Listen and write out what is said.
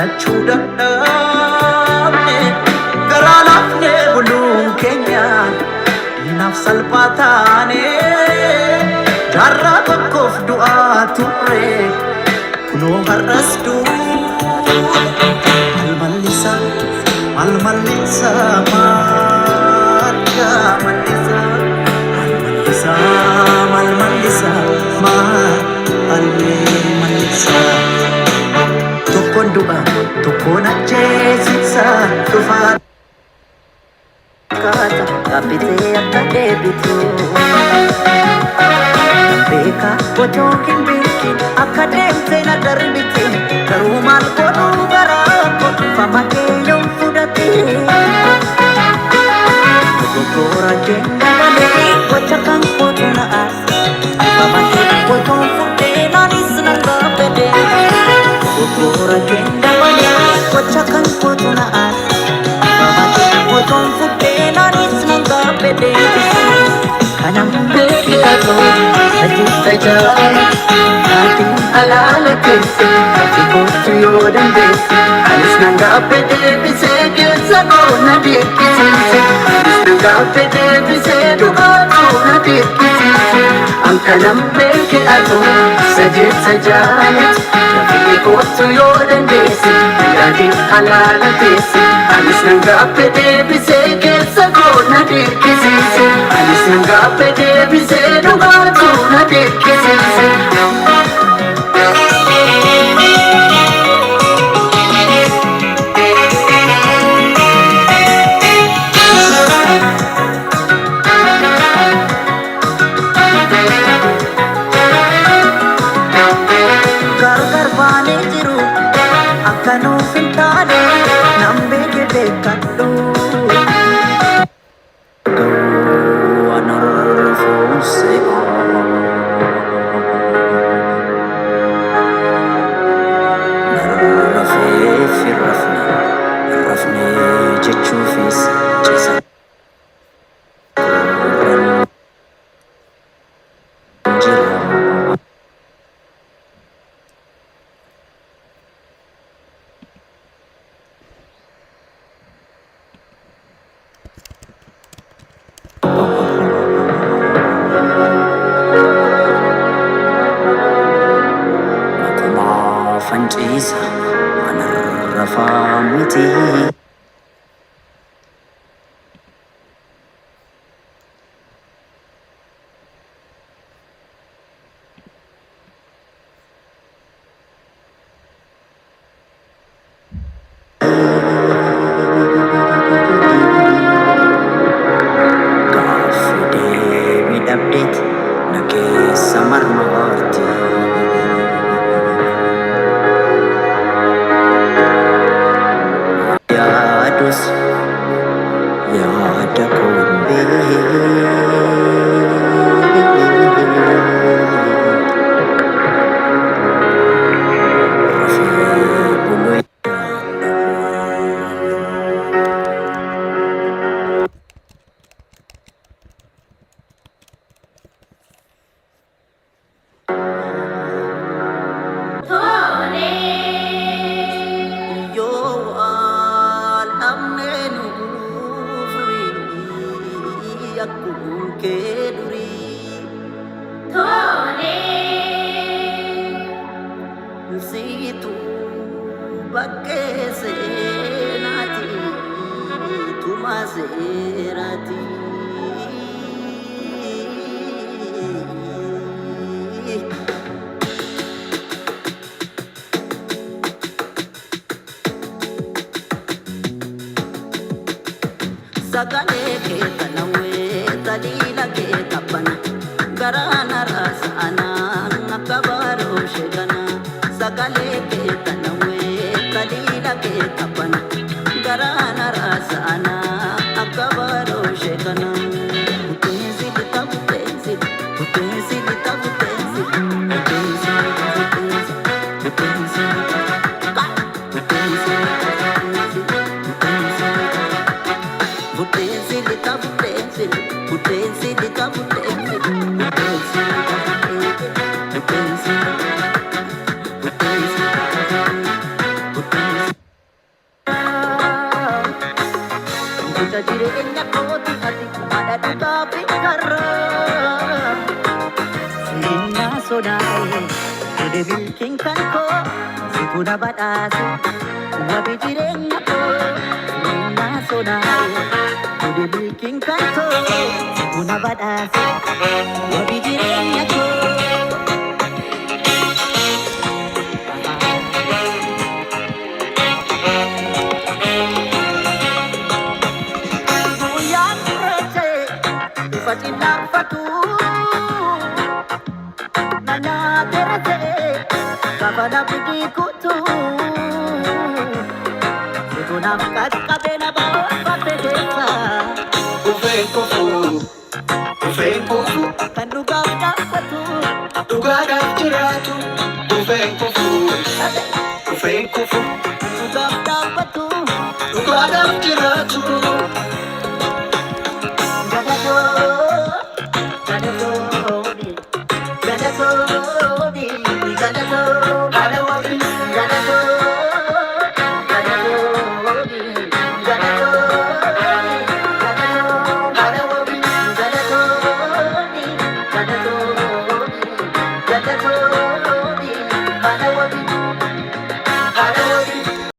jaalachuu dadhabne garaa laafne buluun keenya naaf salphaa taane jaarraa tokkoof du'aa turre kunoo har'as malmallisa malmallisa maadda mallisa malmallisa malmallisa tokkoon du'a tokkoon ajjeesisa dhufaa kata kapitee akka deebitu beeka otoo hin beekin akka deemtee na darbite garuu maal godhuu garaa fama keenyoon fudhate dogoggora keenya malee gocha kan kootu na aase fama keenya otoon fudhee naanis nan gaafete dogoggora keenya malee gocha kan kootu na aase fama keenya otoon fudhee naanis nan gaafete kanam beekatu ajjeessa jaala naatiin alaala keessa ati kootu yoo dandeesse anis nan gaafete bisee keessa goona deekkisiise anis nan gaafete bisee dhugaa goona deekkisiise an kanam beekatu ajjeessa jaala naatiin kootu yoo dandeesse naatiin alaala keessa anis nan gaafete bisee keessa goona deekkisiise anis nan gaafete bisee dhugaa goona deekkisiise. Gargar baanee jiru akka nuuf hin taane nan beeke beekadhu. Fanciisa manarra faamiti gaafi deebii dhabdeet na keessa marmarti. Yaada kombee rafee bulu akkuma kee durii siitu bakkee seenaati tuma seeraati. Sagalee kee tanawee taliila kee taphana garaana raasa'anaan akka baaduu sheekana. Sagalee kee tanawee taliila kee taphana garaana raasa'anaa akka baaduu sheekana. Butteensi lita butteensi butteensi lita butteensi butteensi butteensi butteensi butteensi. Butteensi lita butteensi butteensi lita butteensi butteensi. Debilkin kan ko Siguna badaasu Wabi jireenya ko Naa sodaare Debilkin kan ko Siguna badaasu Wabi jireenya ko Guyaan reche Ufatin laafatu Nana terate Kabana bidi kutu Siguna kakabena bawa papedesa Ufeen kufu, ufeen kufu, Kan dhugaaf dhaabbatu dhugaadhaaf jiraatu. Ufeen kufu, ufeen kufu, Kan dhugaaf dhaabbatu dhugaadhaaf jiraatu.